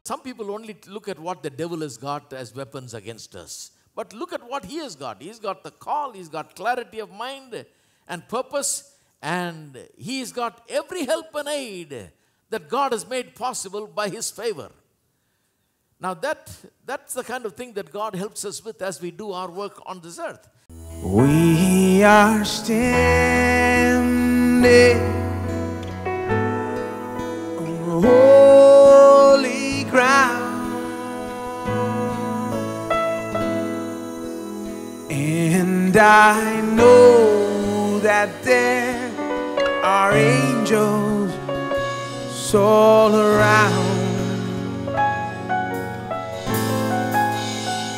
Some people only look at what the devil has got as weapons against us. But look at what he has got. He's got the call, he's got clarity of mind and purpose, and he's got every help and aid that God has made possible by his favor. Now that's the kind of thing that God helps us with as we do our work on this earth. We are standing on holy ground, and I know that there are angels all around.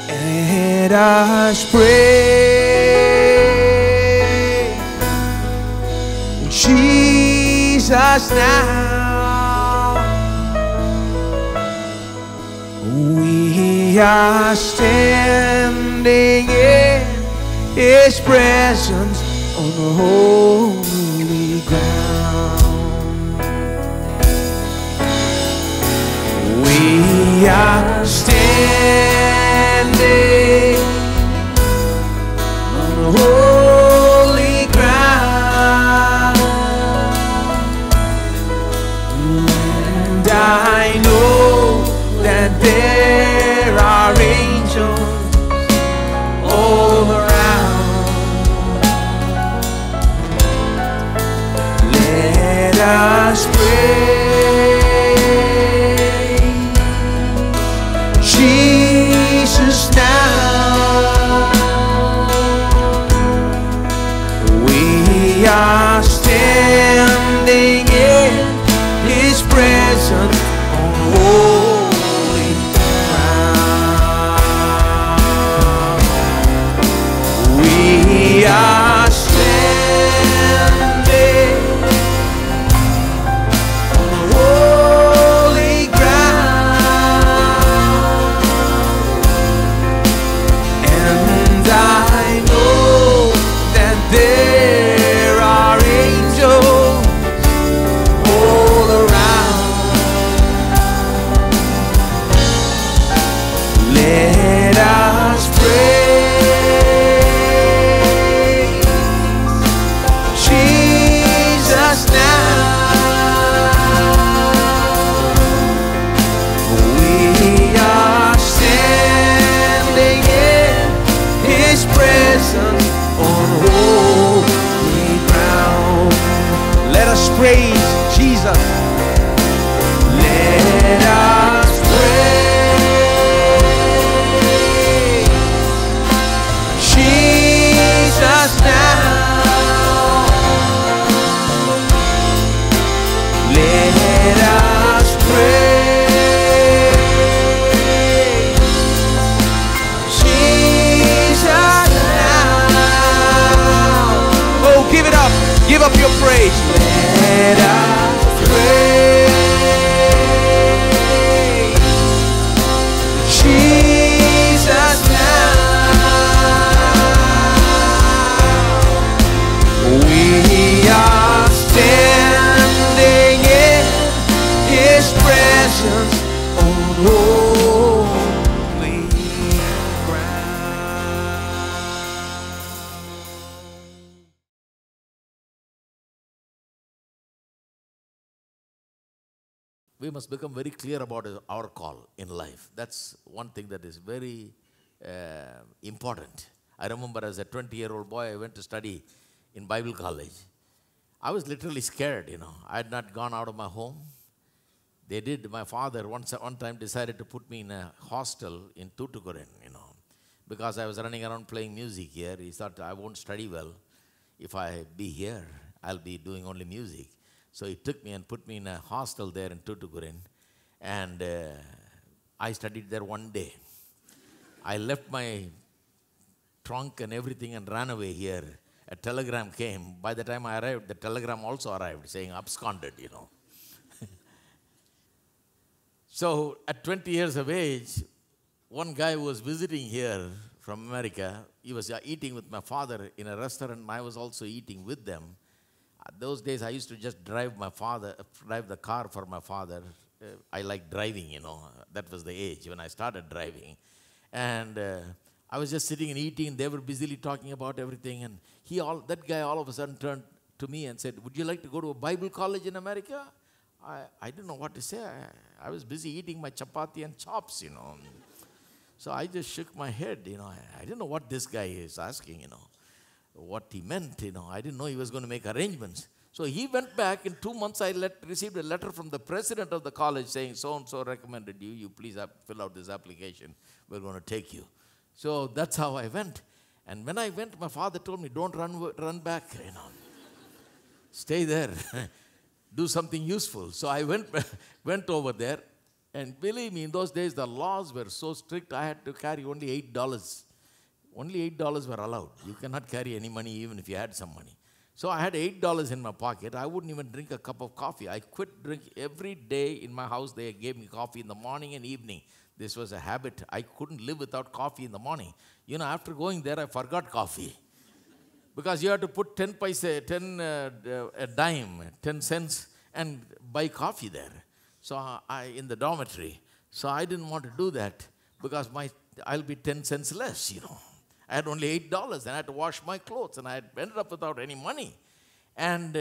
Let us pray Jesus now. We are standing in his presence on the holy ground. We are standing on the holy ground, and I know that there are angels all around. Let us pray Jesus now. We are standing in his presence on holy ground. We are standing on holy ground, and I know that there are angels all around. Let us praise Jesus now. We are standing in his presence on holy ground. Let us praise Jesus. Let us praise Jesus now. Let us praise Jesus now. Oh, give it up. Give up your praise. Let us praise Jesus now. We are standing in his presence on holy ground. We must become very clear about our call in life. That's one thing that is very important. I remember as a 20-year-old boy, I went to study in Bible college. I was literally scared, I had not gone out of my home. They did. My father one time decided to put me in a hostel in Tuticorin, because I was running around playing music here. He thought I won't study well. If I be here, I'll be doing only music. So he took me and put me in a hostel there in Tuticorin, and I studied there one day. I left my trunk and everything and ran away here. A telegram came. By the time I arrived, the telegram also arrived saying absconded, So at 20 years of age, one guy was visiting here from America. He was eating with my father in a restaurant, and I was also eating with them. Those days, I used to just drive the car for my father. I like driving, That was the age when I started driving. And I was just sitting and eating, and they were busily talking about everything. And that guy all of a sudden turned to me and said, "Would you like to go to a Bible college in America?" I didn't know what to say. I was busy eating my chapati and chops, So I just shook my head, I didn't know what this guy is asking, what he meant, I didn't know he was going to make arrangements. So he went back. In 2 months, I received a letter from the president of the college saying, so-and-so recommended you. You please fill out this application. We're going to take you. So that's how I went. And when I went, my father told me, don't run back, Stay there. Do something useful. So I went over there. And believe me, in those days, the laws were so strict, I had to carry only $8. Only $8 were allowed. You cannot carry any money even if you had some money. So I had $8 in my pocket. I wouldn't even drink a cup of coffee. I quit drinking. Every day in my house, they gave me coffee in the morning and evening. This was a habit. I couldn't live without coffee in the morning. After going there, I forgot coffee. Because you have to put 10 a dime, 10 cents, and buy coffee there. So in the dormitory. So I didn't want to do that because I'll be 10 cents less, I had only $8 and I had to wash my clothes and I ended up without any money. And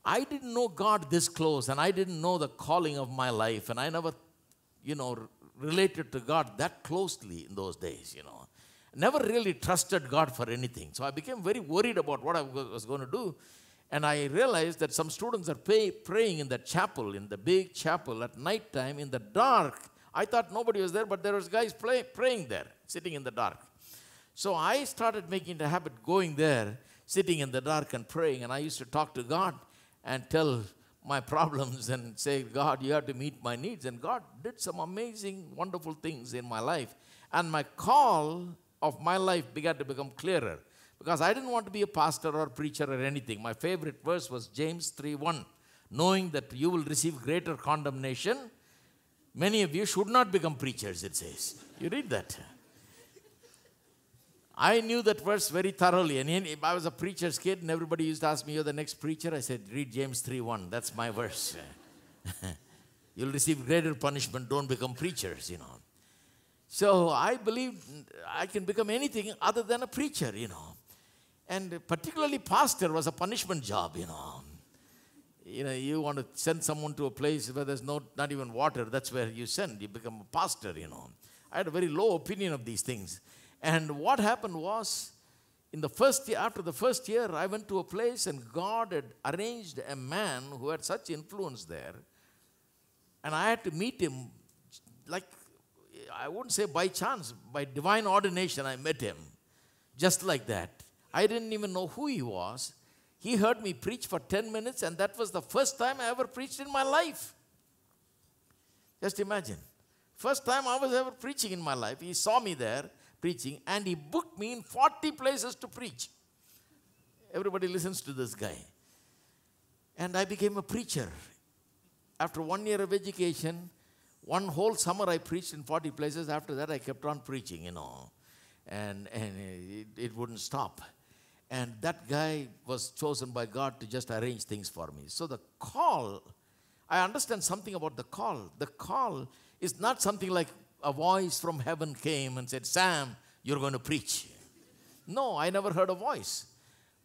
I didn't know God this close and I didn't know the calling of my life and I never, related to God that closely in those days, Never really trusted God for anything. So I became very worried about what I was going to do. And I realized that some students are praying in the chapel, in the big chapel at night time in the dark. I thought nobody was there, but there was guys praying there, sitting in the dark. So I started making the habit going there, sitting in the dark and praying. And I used to talk to God and tell my problems and say, God, you have to meet my needs. And God did some amazing, wonderful things in my life. And my call of my life began to become clearer. Because I didn't want to be a pastor or preacher or anything. My favorite verse was James 3:1. Knowing that you will receive greater condemnation, many of you should not become preachers, it says. You read that. I knew that verse very thoroughly. And if I was a preacher's kid and everybody used to ask me, you're the next preacher, I said, read James 3:1. That's my verse. You'll receive greater punishment, don't become preachers, So I believed I can become anything other than a preacher, And particularly pastor was a punishment job, You want to send someone to a place where there's not even water, that's where you send. You become a pastor, I had a very low opinion of these things. And what happened was, after the first year, I went to a place and God had arranged a man who had such influence there. And I had to meet him, I wouldn't say by chance, by divine ordination I met him. Just like that. I didn't even know who he was. He heard me preach for 10 minutes and that was the first time I ever preached in my life. Just imagine. First time I was ever preaching in my life. He saw me there preaching and he booked me in 40 places to preach. Everybody listens to this guy. And I became a preacher. After 1 year of education, one whole summer I preached in 40 places. After that I kept on preaching, And it wouldn't stop. And that guy was chosen by God to just arrange things for me. So the call, I understand something about the call. The call is not something like a voice from heaven came and said, Sam, you're going to preach. No, I never heard a voice.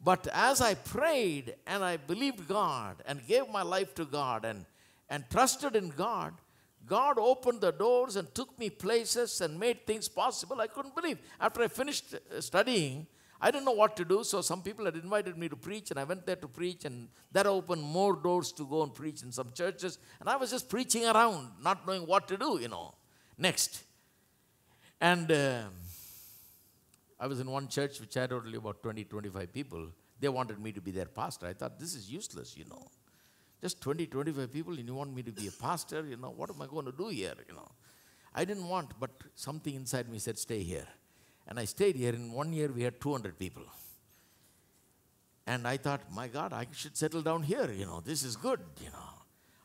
But as I prayed and I believed God and gave my life to God and trusted in God, God opened the doors and took me places and made things possible. I couldn't believe. After I finished studying, I didn't know what to do, so some people had invited me to preach, and I went there to preach, and that opened more doors to go and preach in some churches. And I was just preaching around, not knowing what to do, Next. And I was in one church which had only about 20, 25 people. They wanted me to be their pastor. I thought, this is useless, Just 20, 25 people, and you want me to be a pastor? What am I going to do here? I didn't want, but something inside me said, stay here. And I stayed here. In 1 year, we had 200 people. And I thought, my God, I should settle down here. This is good.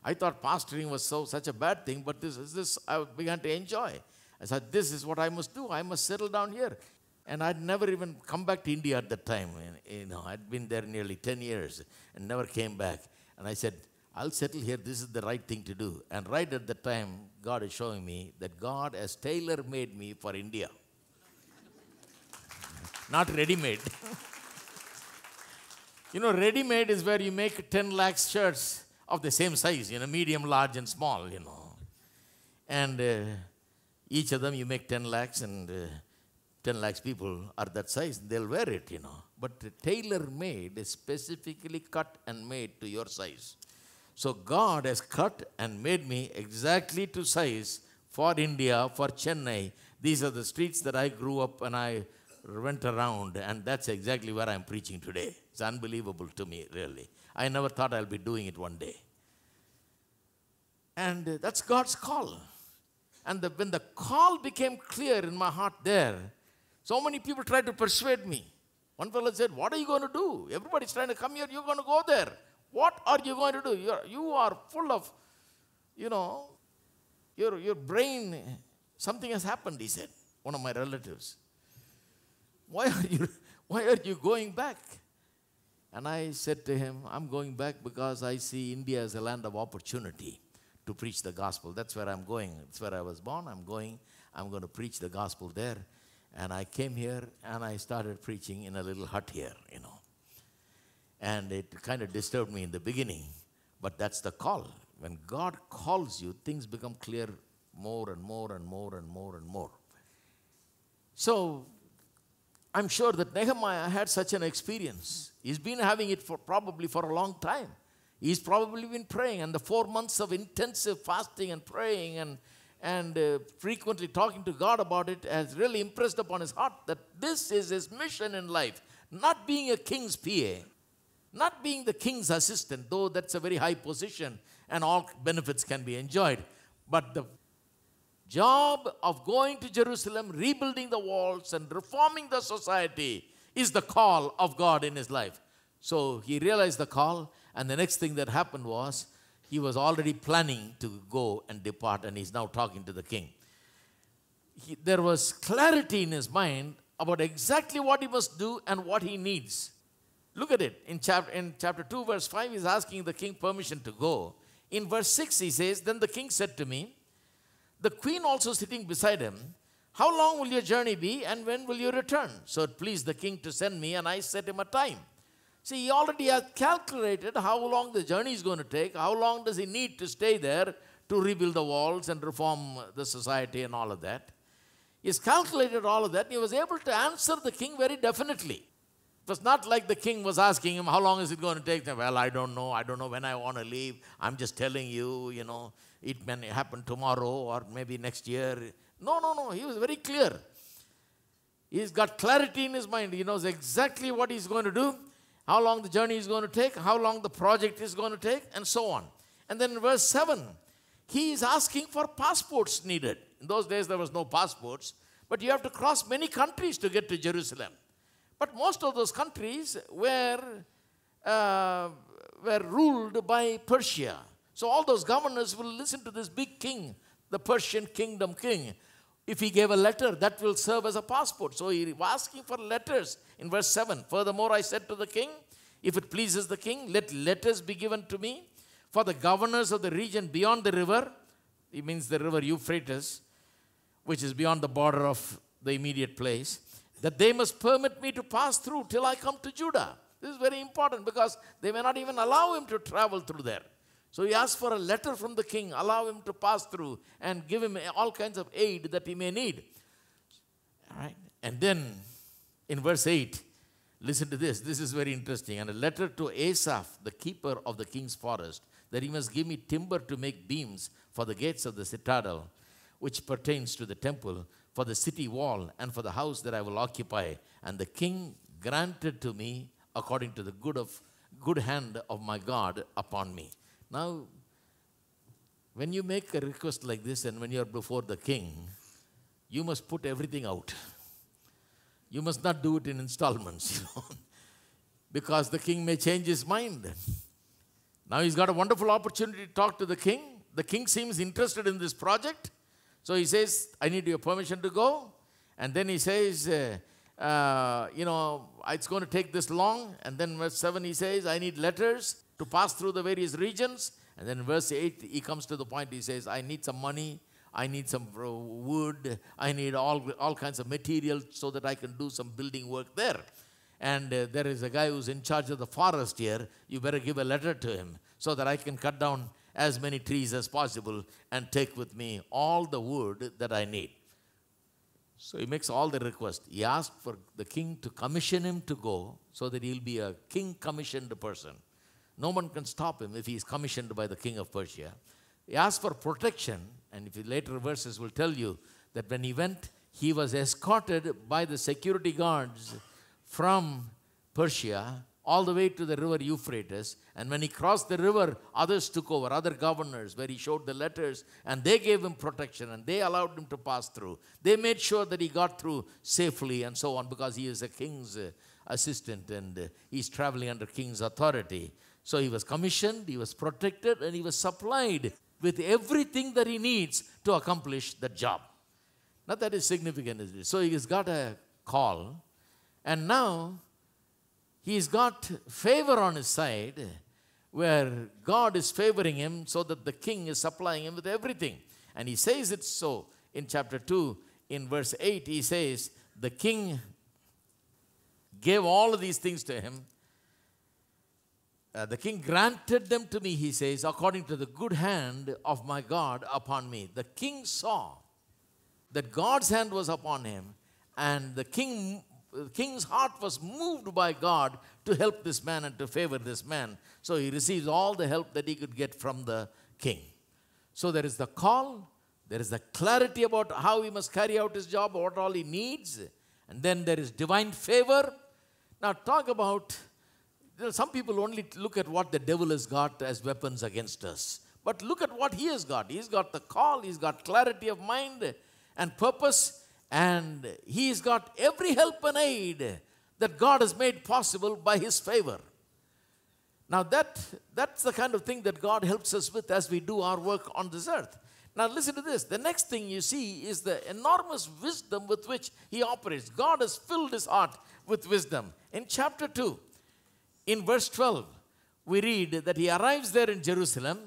I thought pastoring was such a bad thing, but this I began to enjoy. I said, this is what I must do. I must settle down here. And I'd never even come back to India at that time. I'd been there nearly 10 years and never came back. And I said, I'll settle here. This is the right thing to do. And right at the time, God is showing me that God has tailor-made me for India. Not ready-made. You know, ready-made is where you make 10 lakhs shirts of the same size, you know, medium, large, and small, you know. And each of them you make 10 lakhs, and 10 lakhs people are that size. They'll wear it, you know. But tailor-made is specifically cut and made to your size. So God has cut and made me exactly to size for India, for Chennai. These are the streets that I grew up and I went around, and that's exactly where I'm preaching today. It's unbelievable to me, really. I never thought I'll be doing it one day. And that's God's call. And when the call became clear in my heart there, so many people tried to persuade me. One fellow said, what are you going to do? Everybody's trying to come here. You're going to go there. What are you going to do? You are full of, you know, your brain, something has happened, he said, one of my relatives. Why are you going back? And I said to him, I'm going back because I see India as a land of opportunity to preach the gospel. That's where I'm going. That's where I was born. I'm going to preach the gospel there. And I came here and I started preaching in a little hut here, you know. And it kind of disturbed me in the beginning, but that's the call. When God calls you, things become clear more and more and more and more and more. So I'm sure that Nehemiah had such an experience. He's been having it probably for a long time. He's probably been praying, and the 4 months of intensive fasting and praying and frequently talking to God about it has really impressed upon his heart that this is his mission in life. Not being a king's PA, not being the king's assistant, though that's a very high position and all benefits can be enjoyed. But the job of going to Jerusalem, rebuilding the walls and reforming the society is the call of God in his life. So he realized the call, and the next thing that happened was he was already planning to go and depart, and he's now talking to the king. There was clarity in his mind about exactly what he must do and what he needs. Look at it. In chapter 2, verse 5, he's asking the king permission to go. In verse 6, he says, then the king said to me, the queen also sitting beside him, how long will your journey be, and when will you return? So it pleased the king to send me, and I set him a time. See, he already has calculated how long the journey is going to take, how long does he need to stay there to rebuild the walls and reform the society and all of that. He's calculated all of that, and he was able to answer the king very definitely. It was not like the king was asking him, how long is it going to take? Well, I don't know when I want to leave. I'm just telling you, you know, it may happen tomorrow or maybe next year. No. He was very clear. He's got clarity in his mind. He knows exactly what he's going to do, how long the journey is going to take, how long the project is going to take, and so on. And then in verse 7, he is asking for passports needed. In those days, there was no passports, but you have to cross many countries to get to Jerusalem. But most of those countries were ruled by Persia. So all those governors will listen to this big king, the Persian kingdom king. If he gave a letter, that will serve as a passport. So he was asking for letters in verse 7. Furthermore, I said to the king, if it pleases the king, let letters be given to me for the governors of the region beyond the river. It means the river Euphrates, which is beyond the border of the immediate place, that they must permit me to pass through till I come to Judah. This is very important because they may not even allow him to travel through there. So he asked for a letter from the king, allow him to pass through and give him all kinds of aid that he may need. All right. And then in verse 8, listen to this. This is very interesting. And a letter to Asaph, the keeper of the king's forest, that he must give me timber to make beams for the gates of the citadel, which pertains to the temple, for the city wall, and for the house that I will occupy. And the king granted to me according to the good hand of my God upon me. Now, when you make a request like this and when you are before the king, you must put everything out. You must not do it in installments, because the king may change his mind. Now he's got a wonderful opportunity to talk to the king. The king seems interested in this project. So he says, I need your permission to go. And then he says, it's going to take this long. And then verse 7 he says, I need letters to pass through the various regions. And then in verse 8, he comes to the point, he says, I need some money, I need some wood, I need all kinds of material so that I can do some building work there. And there is a guy who's in charge of the forest here. You better give a letter to him so that I can cut down as many trees as possible and take with me all the wood that I need. So he makes all the requests. He asked for the king to commission him to go so that he'll be a king-commissioned person. No one can stop him if he is commissioned by the king of Persia. He asked for protection, and if you later verses will tell you that when he went, he was escorted by the security guards from Persia all the way to the river Euphrates. And when he crossed the river, others took over, other governors, where he showed the letters, and they gave him protection, and they allowed him to pass through. They made sure that he got through safely and so on, because he is a king's assistant, and he's traveling under king's authority. So he was commissioned, he was protected, and he was supplied with everything that he needs to accomplish the job. Now that is significant, isn't it? So he's got a call, and now he's got favor on his side, where God is favoring him so that the king is supplying him with everything. And he says it so in chapter 2, in verse 8, he says, the king gave all of these things to him. The king granted them to me, he says, according to the good hand of my God upon me. The king saw that God's hand was upon him, and the king's heart was moved by God to help this man and to favor this man. So he receives all the help that he could get from the king. So there is the call, there is the clarity about how he must carry out his job, what all he needs, and then there is divine favor. Now talk about, some people only look at what the devil has got as weapons against us. But look at what he has got. He's got the call, he's got clarity of mind and purpose, and he's got every help and aid that God has made possible by his favor. Now that's the kind of thing that God helps us with as we do our work on this earth. Now listen to this. The next thing you see is the enormous wisdom with which he operates. God has filled his heart with wisdom. In chapter 2, in verse 12, we read that he arrives there in Jerusalem,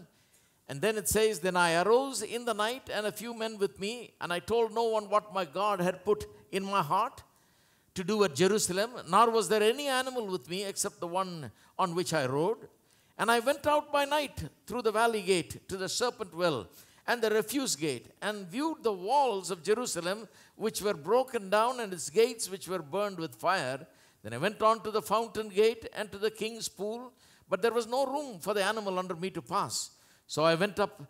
and then it says, then I arose in the night and a few men with me, and I told no one what my God had put in my heart to do at Jerusalem, nor was there any animal with me except the one on which I rode. And I went out by night through the valley gate to the serpent well and the refuse gate, and viewed the walls of Jerusalem, which were broken down, and its gates which were burned with fire. Then I went on to the fountain gate and to the king's pool, but there was no room for the animal under me to pass. So I went up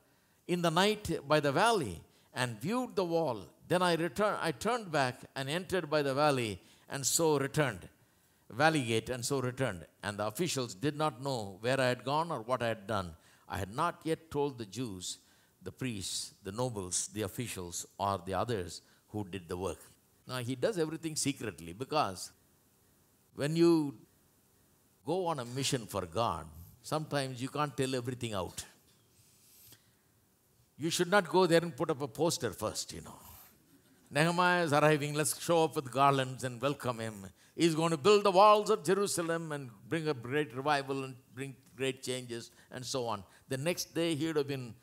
in the night by the valley and viewed the wall. Then I turned back and entered by the valley, and so returned. Valley gate, and so returned. And the officials did not know where I had gone or what I had done. I had not yet told the Jews, the priests, the nobles, the officials, or the others who did the work. Now he does everything secretly, because when you go on a mission for God, sometimes you can't tell everything out. You should not go there and put up a poster first, Nehemiah is arriving, let's show up with garlands and welcome him. He's going to build the walls of Jerusalem and bring a great revival and bring great changes and so on. The next day he would have been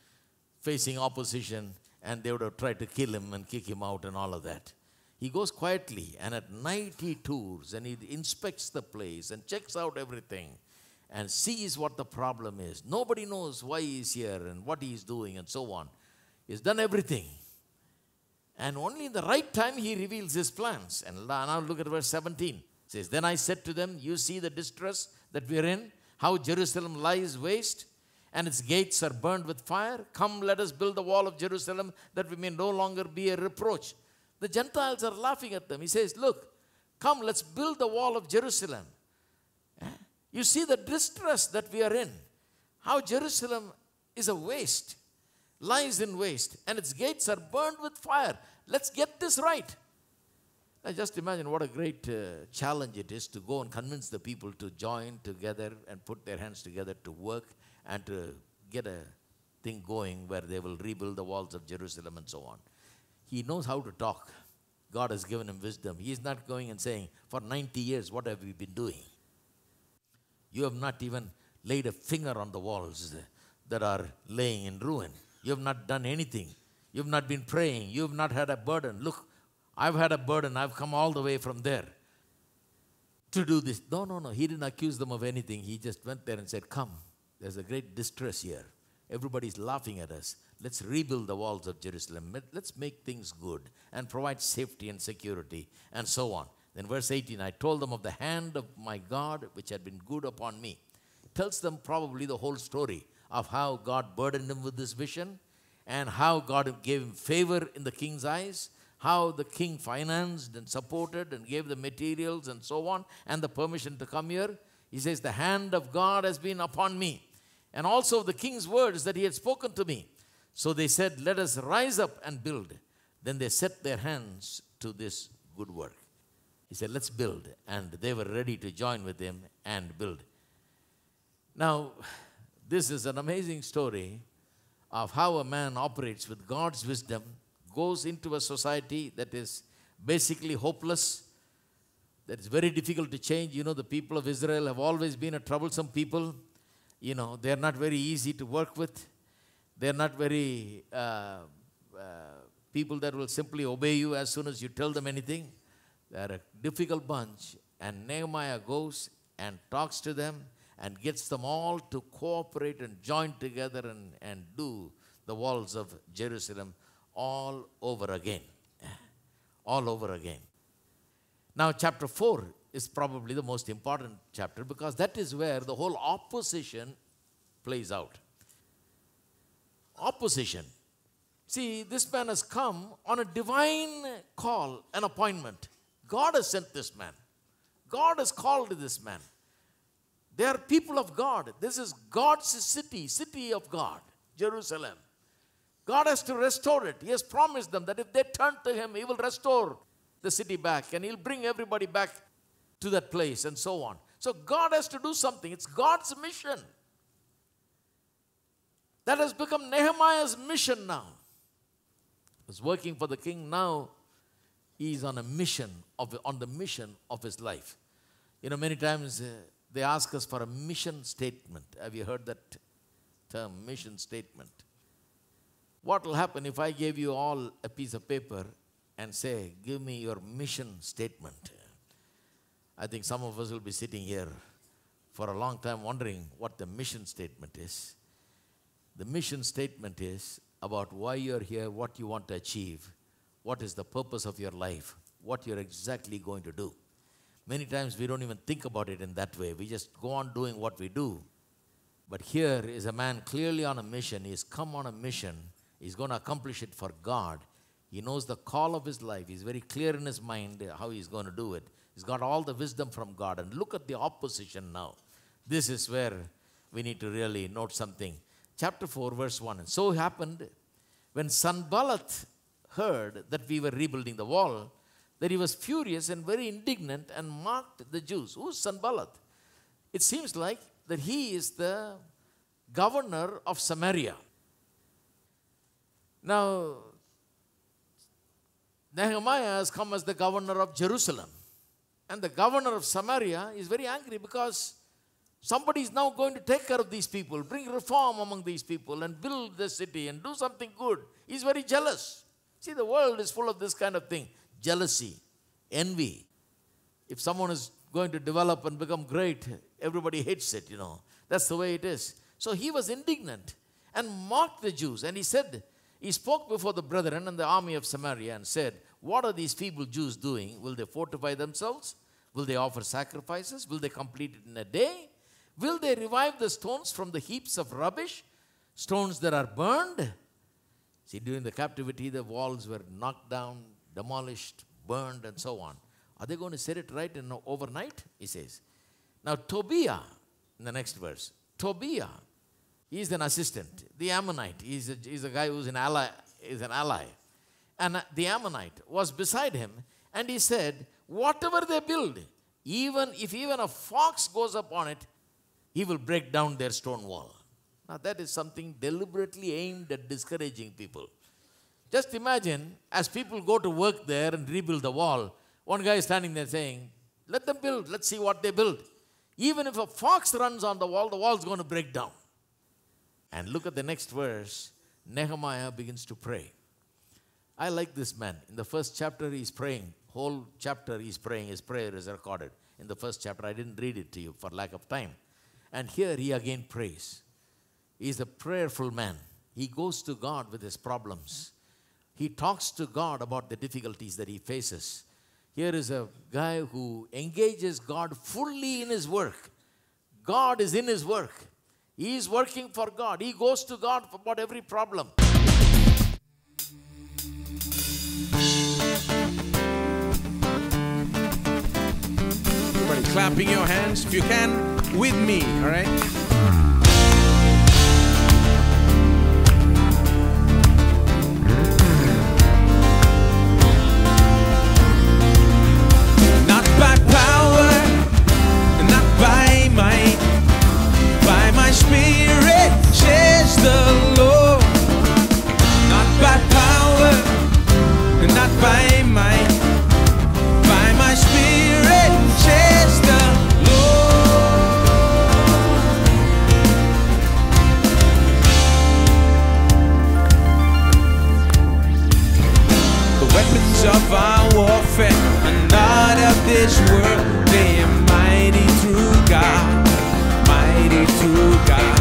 facing opposition, and they would have tried to kill him and kick him out and all of that. He goes quietly, and at night he tours and he inspects the place and checks out everything and sees what the problem is. Nobody knows why he's here and what he's doing and so on. He's done everything. And only in the right time he reveals his plans. And now look at verse 17. It says, then I said to them, you see the distress that we're in, how Jerusalem lies waste, and its gates are burned with fire. Come, let us build the wall of Jerusalem, that we may no longer be a reproach. The Gentiles are laughing at them. He says, look, come, let's build the wall of Jerusalem. You see the distress that we are in, how Jerusalem is a waste, lies in waste, and its gates are burned with fire. Let's get this right. Now just imagine what a great challenge it is to go and convince the people to join together and put their hands together to work and to get a thing going where they will rebuild the walls of Jerusalem and so on. He knows how to talk. God has given him wisdom. He is not going and saying, for 90 years, what have we been doing? You have not even laid a finger on the walls. that are laying in ruin. You have not done anything. You have not been praying. You have not had a burden. Look, I've had a burden. I've come all the way from there to do this. No. He didn't accuse them of anything. He just went there and said, come, there's a great distress here. Everybody's laughing at us. Let's rebuild the walls of Jerusalem. Let's make things good and provide safety and security and so on. Then verse 18, I told them of the hand of my God which had been good upon me. Tells them probably the whole story of how God burdened him with this vision and how God gave him favor in the king's eyes, how the king financed and supported and gave the materials and so on and the permission to come here. He says, the hand of God has been upon me. And also the king's words that he had spoken to me. So they said, let us rise up and build. Then they set their hands to this good work. He said, let's build. And they were ready to join with him and build. Now, this is an amazing story of how a man operates with God's wisdom, goes into a society that is basically hopeless, that is very difficult to change. You know, the people of Israel have always been a troublesome people. You know, they are not very easy to work with. They are not very people that will simply obey you as soon as you tell them anything. They are a difficult bunch. And Nehemiah goes and talks to them and gets them all to cooperate and join together and do the walls of Jerusalem all over again. All over again. Now, chapter 4 is probably the most important chapter because that is where the whole opposition plays out. Opposition. See, this man has come on a divine call, an appointment. God has sent this man. God has called this man. They are people of God. This is God's city of God, Jerusalem. God has to restore it. He has promised them that if they turn to him, he will restore the city back and he'll bring everybody back to that place and so on. So God has to do something. It's God's mission. That has become Nehemiah's mission now. He's working for the king now. He is on the mission of his life. You know, many times they ask us for a mission statement. Have you heard that term, mission statement? What will happen if I gave you all a piece of paper and say, give me your mission statement? I think some of us will be sitting here for a long time wondering what the mission statement is. The mission statement is about why you're here, what you want to achieve, what is the purpose of your life, what you're exactly going to do. Many times we don't even think about it in that way. We just go on doing what we do. But here is a man clearly on a mission. He's come on a mission. He's going to accomplish it for God. He knows the call of his life. He's very clear in his mind how he's going to do it. He's got all the wisdom from God. And look at the opposition now. This is where we need to really note something. Chapter 4, verse 1. And so happened when Sanballat heard that we were rebuilding the wall, that he was furious and very indignant and mocked the Jews. Who's Sanballat? It seems like that he is the governor of Samaria. Now, Nehemiah has come as the governor of Jerusalem. And the governor of Samaria is very angry because somebody is now going to take care of these people, bring reform among these people and build the city and do something good. He's very jealous. See, the world is full of this kind of thing. Jealousy, envy. If someone is going to develop and become great, everybody hates it, you know. That's the way it is. So he was indignant and mocked the Jews. And he said, he spoke before the brethren and the army of Samaria and said, what are these feeble Jews doing? Will they fortify themselves? Will they offer sacrifices? Will they complete it in a day? Will they revive the stones from the heaps of rubbish? Stones that are burned? See, during the captivity, the walls were knocked down, demolished, burned, and so on. Are they going to set it right in overnight? He says. Now, Tobiah, in the next verse, Tobiah, he is an assistant. The Ammonite, he's a guy who's an ally. And the Ammonite was beside him, and he said, whatever they build, even if a fox goes up on it, he will break down their stone wall. Now that is something deliberately aimed at discouraging people. Just imagine, as people go to work there and rebuild the wall, one guy is standing there saying, let them build, let's see what they build. Even if a fox runs on the wall is going to break down. And look at the next verse. Nehemiah begins to pray. I like this man. In the first chapter, he's praying. Whole chapter, he's praying. His prayer is recorded. In the first chapter, I didn't read it to you for lack of time. And here he again prays. He's a prayerful man. He goes to God with his problems. He talks to God about the difficulties that he faces. Here is a guy who engages God fully in his work. God is in his work. He is working for God. He goes to God about every problem. Everybody clapping your hands if you can with me, all right? Not by power, not by might, by my spirit, says the Lord. Not by power, not by might, by my spirit, says the Lord. The weapons of our warfare are not of this world. They are mighty through God, mighty through God.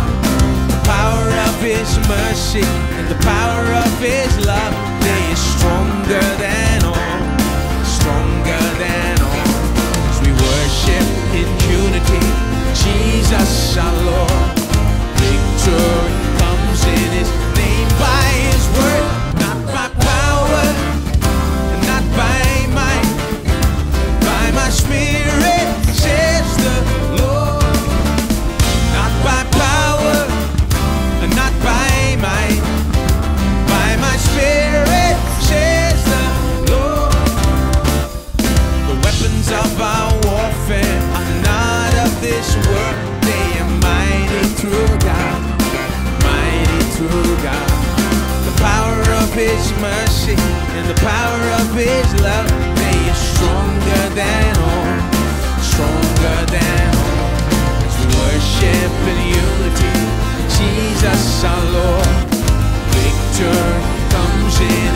The power of His mercy and the power of His love, they are stronger than all, stronger than all. As we worship in unity, Jesus our Lord. Victory comes in His name, by His word. Not by power, not by might, by my spirit, says the Lord. Not by power, not by might, by my spirit, says the Lord. The weapons of our warfare are not of this world. They are mighty through God, mighty through God. The power of His mercy and the power of His love, they are stronger than all, stronger than all. As we worship in unity, Jesus our Lord. Victory comes in